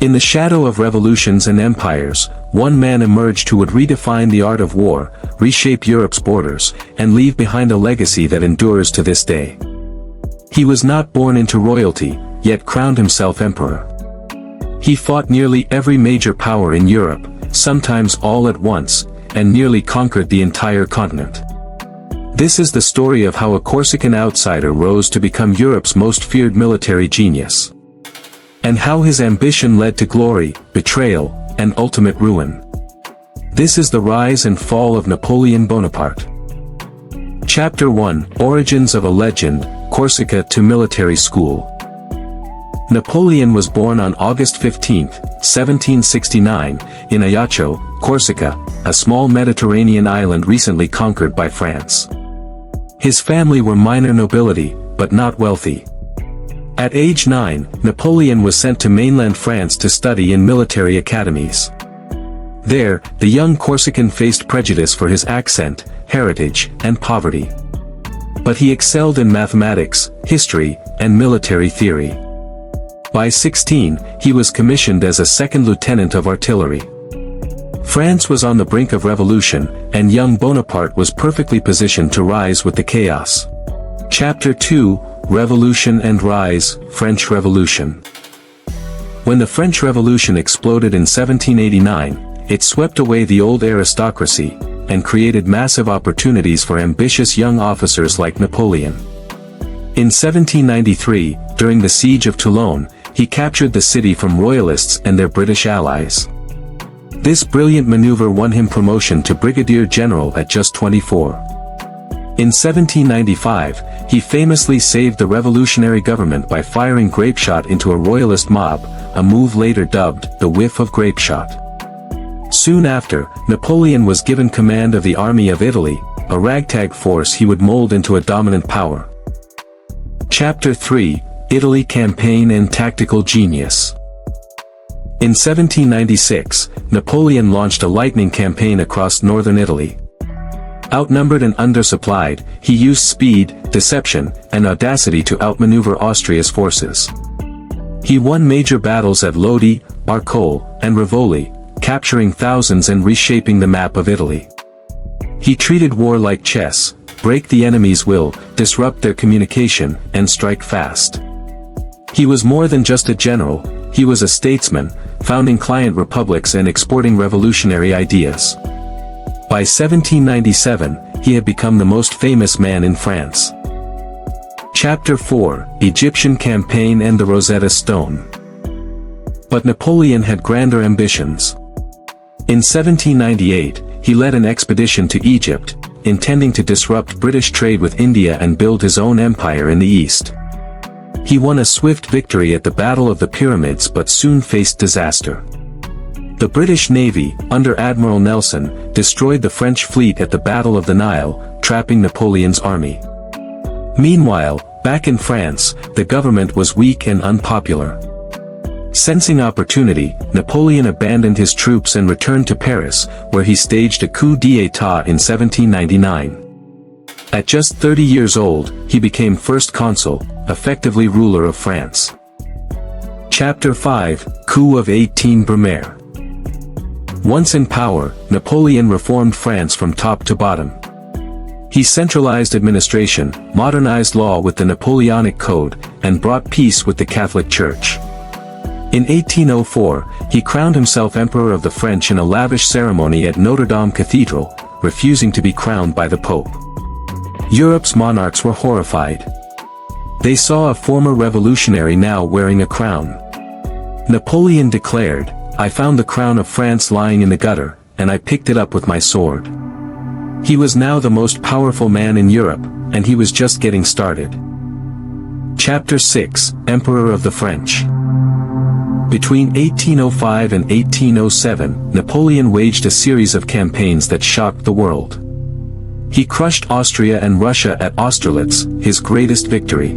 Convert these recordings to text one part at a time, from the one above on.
In the shadow of revolutions and empires, one man emerged who would redefine the art of war, reshape Europe's borders, and leave behind a legacy that endures to this day. He was not born into royalty, yet crowned himself emperor. He fought nearly every major power in Europe, sometimes all at once, and nearly conquered the entire continent. This is the story of how a Corsican outsider rose to become Europe's most feared military genius. And how his ambition led to glory, betrayal, and ultimate ruin. This is the rise and fall of Napoleon Bonaparte. Chapter 1: Origins of a Legend, Corsica to Military School. Napoleon was born on August 15, 1769, in Ajaccio, Corsica, a small Mediterranean island recently conquered by France. His family were minor nobility, but not wealthy. At age 9, Napoleon was sent to mainland France to study in military academies. There, the young Corsican faced prejudice for his accent, heritage, and poverty. But he excelled in mathematics, history, and military theory. By 16, he was commissioned as a second lieutenant of artillery. France was on the brink of revolution, and young Bonaparte was perfectly positioned to rise with the chaos. Chapter 2: Revolution and Rise, French Revolution. When the French Revolution exploded in 1789, it swept away the old aristocracy, and created massive opportunities for ambitious young officers like Napoleon. In 1793, during the Siege of Toulon, he captured the city from royalists and their British allies. This brilliant maneuver won him promotion to brigadier general at just 24. In 1795, he famously saved the revolutionary government by firing grapeshot into a royalist mob, a move later dubbed the Whiff of Grapeshot. Soon after, Napoleon was given command of the Army of Italy, a ragtag force he would mold into a dominant power. Chapter 3: Italy Campaign and Tactical Genius. In 1796, Napoleon launched a lightning campaign across northern Italy. Outnumbered and undersupplied, he used speed, deception, and audacity to outmaneuver Austria's forces. He won major battles at Lodi, Arcole, and Rivoli, capturing thousands and reshaping the map of Italy. He treated war like chess: break the enemy's will, disrupt their communication, and strike fast. He was more than just a general, he was a statesman, founding client republics and exporting revolutionary ideas. By 1797, he had become the most famous man in France. Chapter 4: Egyptian Campaign and the Rosetta Stone. But Napoleon had grander ambitions. In 1798, he led an expedition to Egypt, intending to disrupt British trade with India and build his own empire in the east. He won a swift victory at the Battle of the Pyramids but soon faced disaster. The British Navy, under Admiral Nelson, destroyed the French fleet at the Battle of the Nile, trapping Napoleon's army. Meanwhile, back in France, the government was weak and unpopular. Sensing opportunity, Napoleon abandoned his troops and returned to Paris, where he staged a coup d'état in 1799. At just 30 years old, he became first consul, effectively ruler of France. Chapter 5: Coup of 18 Brumaire. Once in power, Napoleon reformed France from top to bottom. He centralized administration, modernized law with the Napoleonic Code, and brought peace with the Catholic Church. In 1804, he crowned himself Emperor of the French in a lavish ceremony at Notre Dame Cathedral, refusing to be crowned by the Pope. Europe's monarchs were horrified. They saw a former revolutionary now wearing a crown. Napoleon declared, "I found the crown of France lying in the gutter, and I picked it up with my sword." He was now the most powerful man in Europe, and he was just getting started. Chapter 6: Emperor of the French. Between 1805 and 1807, Napoleon waged a series of campaigns that shocked the world. He crushed Austria and Russia at Austerlitz, his greatest victory.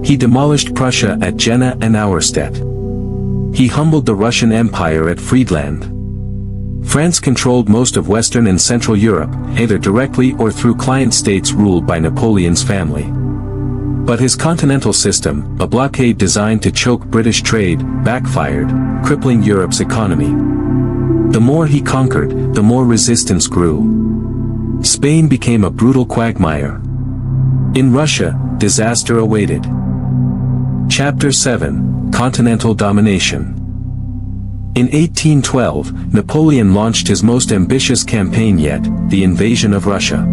He demolished Prussia at Jena and Auerstedt. He humbled the Russian Empire at Friedland. France controlled most of Western and Central Europe, either directly or through client states ruled by Napoleon's family. But his continental system, a blockade designed to choke British trade, backfired, crippling Europe's economy. The more he conquered, the more resistance grew. Spain became a brutal quagmire. In Russia, disaster awaited. Chapter 7, Continental Domination. In 1812, Napoleon launched his most ambitious campaign yet, the invasion of Russia.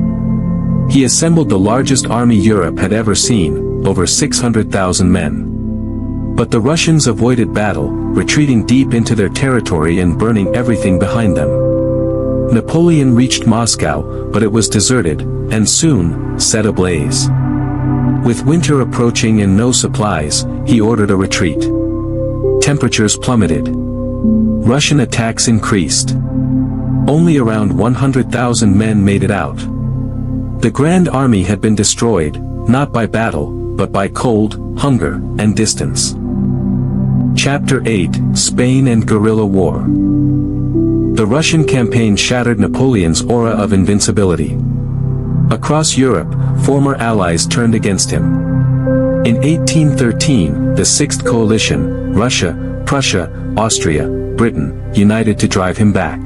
He assembled the largest army Europe had ever seen, over 600,000 men. But the Russians avoided battle, retreating deep into their territory and burning everything behind them. Napoleon reached Moscow, but it was deserted, and soon, set ablaze. With winter approaching and no supplies, he ordered a retreat. Temperatures plummeted. Russian attacks increased. Only around 100,000 men made it out. The Grand Army had been destroyed, not by battle, but by cold, hunger, and distance. Chapter 8, Spain and Guerrilla War. The Russian campaign shattered Napoleon's aura of invincibility. Across Europe, former allies turned against him. In 1813, the Sixth Coalition, Russia, Prussia, Austria, Britain, united to drive him back.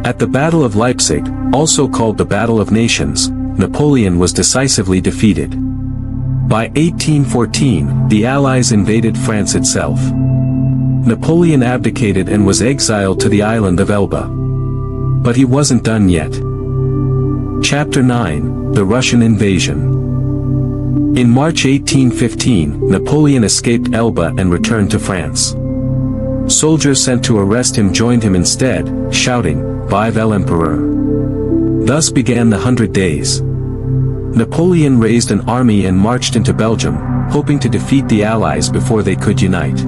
At the Battle of Leipzig, also called the Battle of Nations, Napoleon was decisively defeated. By 1814, the Allies invaded France itself. Napoleon abdicated and was exiled to the island of Elba. But he wasn't done yet. Chapter 9, The Russian Invasion. In March 1815, Napoleon escaped Elba and returned to France. Soldiers sent to arrest him joined him instead, shouting, "Vive l'Empereur!" Thus began the 100 Days. Napoleon raised an army and marched into Belgium, hoping to defeat the Allies before they could unite.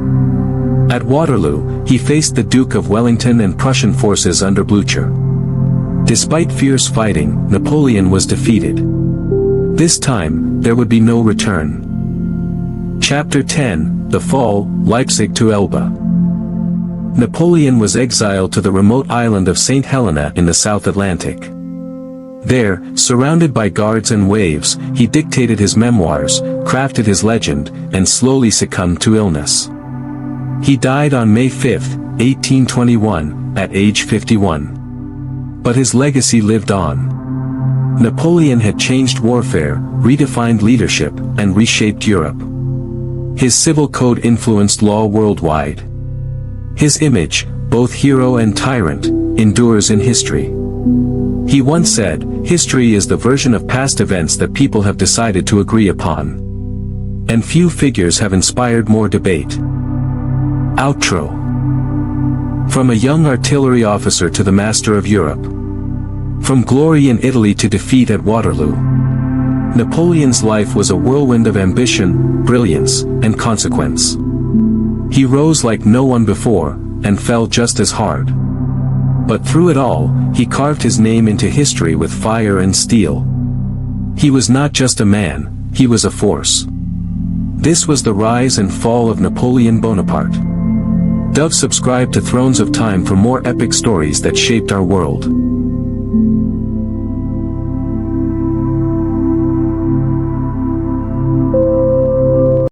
At Waterloo, he faced the Duke of Wellington and Prussian forces under Blücher. Despite fierce fighting, Napoleon was defeated. This time, there would be no return. Chapter 10, The Fall, Leipzig to Elba. Napoleon was exiled to the remote island of St. Helena in the South Atlantic. There, surrounded by guards and waves, he dictated his memoirs, crafted his legend, and slowly succumbed to illness. He died on May 5, 1821, at age 51. But his legacy lived on. Napoleon had changed warfare, redefined leadership, and reshaped Europe. His civil code influenced law worldwide. His image, both hero and tyrant, endures in history. He once said, "History is the version of past events that people have decided to agree upon." And few figures have inspired more debate. Outro. From a young artillery officer to the master of Europe. From glory in Italy to defeat at Waterloo. Napoleon's life was a whirlwind of ambition, brilliance, and consequence. He rose like no one before, and fell just as hard. But through it all, he carved his name into history with fire and steel. He was not just a man, he was a force. This was the rise and fall of Napoleon Bonaparte. Subscribe to Thrones of Time for more epic stories that shaped our world.